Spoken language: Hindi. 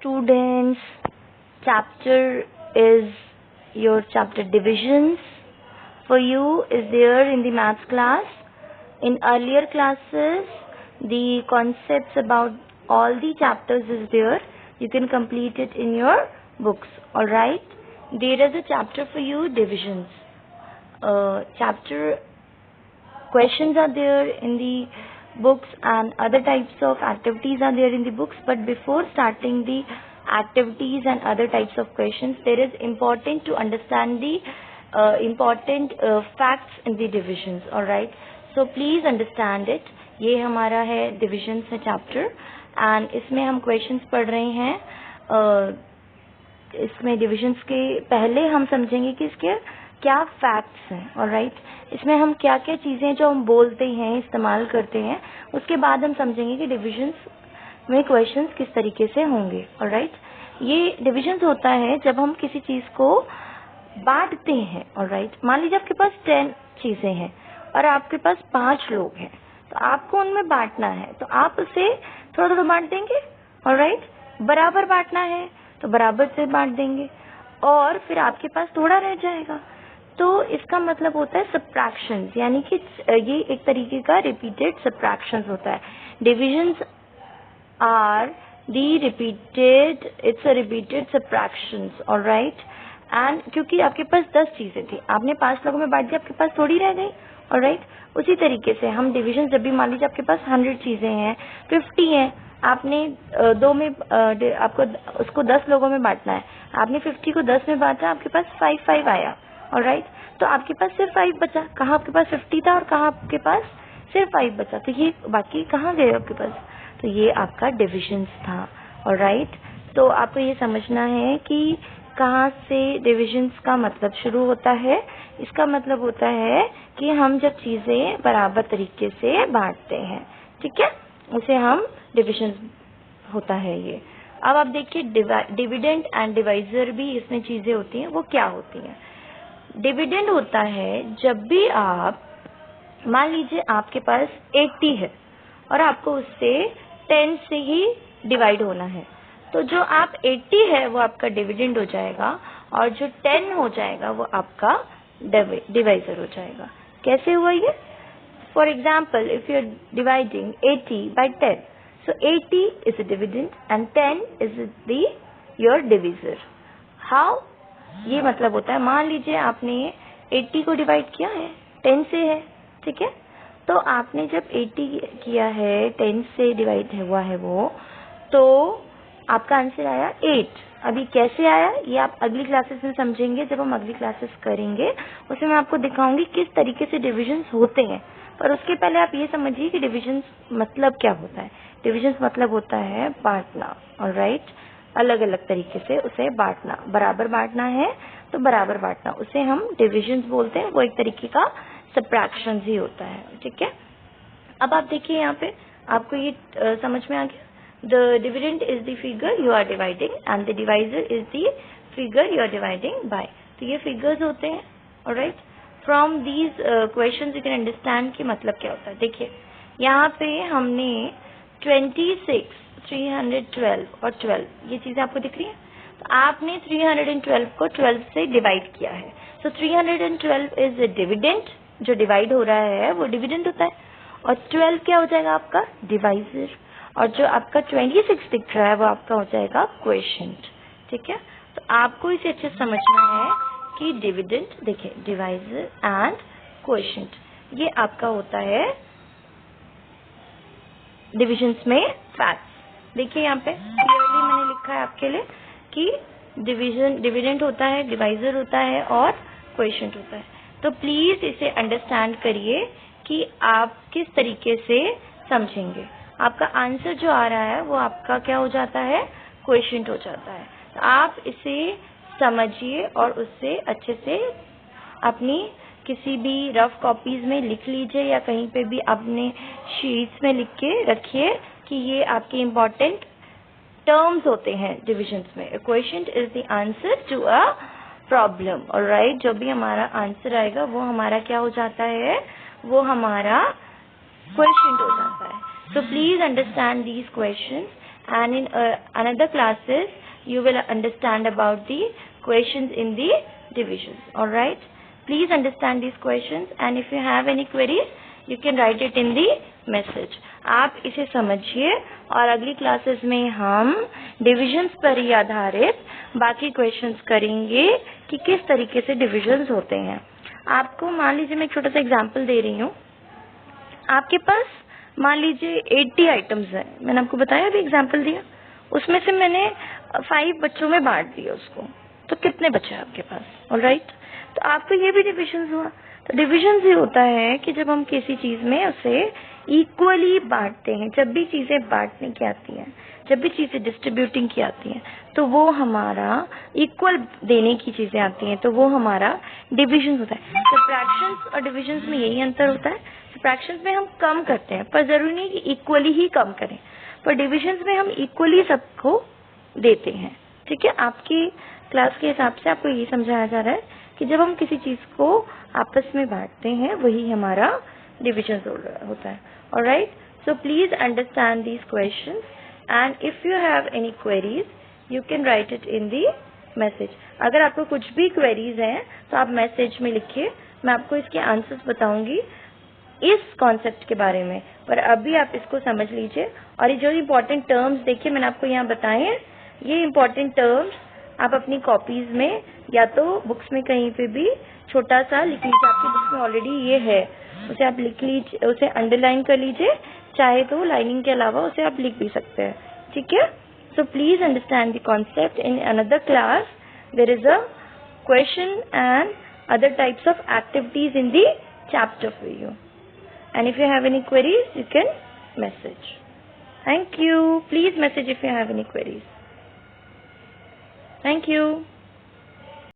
Students, chapter is your chapter divisions. For you is there in the maths class. In earlier classes, the concepts about all the chapters is there. You can complete it in your books. Alright. There is a chapter for you, divisions. Chapter questions are there in the books and other types of activities are there in the books, but before starting the activities and other types of questions, there is important to understand the important facts in the divisions. All right, so please understand it. ये हमारा है divisions है chapter and इसमें हम questions पढ़ रहे हैं. इसमें divisions के पहले हम समझेंगे कि इसके क्या फैक्ट्स हैं. ऑलराइट, इसमें हम क्या क्या चीज़ें जो हम बोलते हैं इस्तेमाल करते हैं, उसके बाद हम समझेंगे कि डिविजन्स में क्वेश्चंस किस तरीके से होंगे. ऑलराइट, ये डिविजन्स होता है जब हम किसी चीज़ को बांटते हैं. ऑलराइट, मान लीजिए आपके पास 10 चीज़ें हैं और आपके पास 5 लोग हैं, तो आपको उनमें बांटना है, तो आप उसे थोड़ा थोड़ा बांट देंगे. ऑलराइट, बराबर बांटना है तो बराबर से बांट देंगे और फिर आपके पास थोड़ा रह जाएगा. तो इसका मतलब होता है सबट्रैक्शंस, यानी कि ये एक तरीके का रिपीटेड सबट्रैक्शंस होता है. Divisions are the repeated, it's a repeated subtractions. Alright, and क्योंकि आपके पास 10 चीजें थी, आपने 5 लोगों में बांट दिया, आपके पास थोड़ी रह गई. ऑलराइट, उसी तरीके से हम डिविजन जब भी, मान लीजिए आपके पास 100 चीजें हैं, 50 हैं, आपने दो में आपको उसको 10 लोगों में बांटना है, आपने 50 को 10 में बांटा, आपके पास 5 आया. ऑलराइट, तो आपके पास सिर्फ 5 बचा. कहाँ आपके पास 50 था और कहाँ आपके पास सिर्फ 5 बचा, तो ये बाकी कहाँ गए आपके पास, तो ये आपका डिविजन्स था. ऑलराइट, तो आपको ये समझना है कि कहाँ से डिविजन्स का मतलब शुरू होता है. इसका मतलब होता है कि हम जब चीजें बराबर तरीके से बांटते हैं, ठीक है, उसे हम डिविजन्स होता है ये. अब आप देखिए डिविडेंड एंड डिवाइजर भी इसमें चीजें होती हैं. वो क्या होती हैं? डिविडेंड होता है जब भी आप, मान लीजिए आपके पास 80 है और आपको उससे 10 से ही डिवाइड होना है, तो जो आप 80 है वो आपका डिविडेंड हो जाएगा और जो 10 हो जाएगा वो आपका डिवाइजर हो जाएगा. कैसे हुआ ये? For example, if you are dividing 80 by 10, so 80 is a dividend and 10 is the your divisor. How? ये मतलब होता है, मान लीजिए आपने 80 को डिवाइड किया है 10 से है, ठीक है, तो आपने जब 80 किया है 10 से डिवाइड हुआ है वो, तो आपका आंसर आया 8. अभी कैसे आया ये आप अगली क्लासेस में समझेंगे. जब हम अगली क्लासेस करेंगे उसमें मैं आपको दिखाऊंगी किस तरीके से डिविजन्स होते हैं, पर उसके पहले आप ये समझिए कि डिविजन्स मतलब क्या होता है. डिविजन्स मतलब होता है बांटना. ऑलराइट, अलग अलग तरीके से उसे बांटना. बराबर बांटना है तो बराबर बांटना, उसे हम डिविजन्स बोलते हैं. वो एक तरीके का सबट्रैक्शंस ही होता है, ठीक है. अब आप देखिए यहाँ पे आपको ये समझ में आ गया. The dividend is the figure you are dividing and the divisor is the figure you are dividing by. तो ये figures होते हैं. alright, from these questions you can understand कि मतलब क्या होता है. देखिए यहाँ पे हमने 26, 312 और 12 ये चीजें आपको दिख रही है. तो आपने 312 को 12 से डिवाइड किया है. So 312 is a dividend, जो डिवाइड हो रहा है वो डिविडेंड होता है, और 12 क्या हो जाएगा आपका डिवाइजर, और जो आपका 26 दिख रहा है वो आपका हो जाएगा क्वोशिएंट. ठीक है, तो आपको इसे अच्छे समझना है कि डिविडेंड, देखिए डिवाइजर एंड क्वोशिएंट, ये आपका होता है डिविजन्स में फैक्ट्स. देखिए यहाँ पे क्लियरली मैंने लिखा है आपके लिए कि डिविडेंड होता है, डिवाइजर होता है और क्वोशिएंट होता है. तो प्लीज इसे अंडरस्टैंड करिए कि आप किस तरीके से समझेंगे. आपका आंसर जो आ रहा है वो आपका क्या हो जाता है, क्वोशिएंट हो जाता है. तो आप इसे समझिए और उससे अच्छे से अपनी किसी भी रफ कॉपीज में लिख लीजिए या कहीं पे भी अपने शीट्स में लिख के रखिए कि ये आपके इम्पोर्टेंट टर्म्स होते हैं डिविजन्स में. Quotient is the answer to a problem. Alright, जो भी हमारा आंसर आएगा वो हमारा क्या हो जाता है, वो हमारा क्वोशिएंट हो जाता है. So please understand these questions and in another classes you will understand about the questions in the divisions. All right, please understand these questions and if you have any queries you can write it in the message. आप इसे समझिए और अगली क्लासेस में हम डिविजन्स पर ही आधारित बाकी क्वेश्चंस करेंगे कि किस तरीके से डिविजन्स होते हैं. आपको मान लीजिए मैं एक छोटा सा एग्जांपल दे रही हूँ. आपके पास मान लीजिए 80 आइटम्स हैं. मैंने आपको बताया, अभी एग्जांपल दिया, उसमें से मैंने 5 बच्चों में बांट दिया उसको, तो कितने बचे आपके पास. ऑलराइट, तो आपको ये भी डिविजन्स हुआ. तो डिविजन्स ये होता है कि जब हम किसी चीज में उसे इक्वली बांटते हैं, जब भी चीजें बांटने की आती हैं, जब भी चीजें डिस्ट्रीब्यूटिंग की आती हैं, तो वो हमारा इक्वल देने की चीजें आती हैं, तो वो हमारा डिविजन होता है. सब्ट्रैक्शंस और डिविजन्स में यही अंतर होता है. सब्ट्रैक्शंस में हम कम करते हैं, पर जरूरी नहीं कि इक्वली ही कम करें, पर डिविजन्स में हम इक्वली सबको देते हैं. ठीक है, आपकी क्लास के हिसाब से आपको ये समझाया जा रहा है कि जब हम किसी चीज को आपस में बांटते हैं वही हमारा डिविजन होता है. Alright, so please understand these questions and if you have any queries you can write it in the message. अगर आपको कुछ भी क्वेरीज हैं तो आप मैसेज में लिखिए, मैं आपको इसके आंसर्स बताऊंगी इस कॉन्सेप्ट के बारे में, पर अभी आप इसको समझ लीजिए. और ये जो इम्पोर्टेंट टर्म्स देखिए मैंने आपको यहाँ बताए हैं, ये इम्पोर्टेंट टर्म्स आप अपनी कॉपीज में या तो बुक्स में कहीं पे भी छोटा सा लिख लीजिए. आपकी बुक्स में ऑलरेडी ये है, उसे आप लिख लीजिए, उसे अंडरलाइन कर लीजिए, चाहे तो लाइनिंग के अलावा उसे आप लिख भी सकते हैं. ठीक है, so please understand the concept. In another class there is a question and other types of activities in the chapter for you, and if you have any queries you can message. Thank you. Please message if you have any queries. Thank you.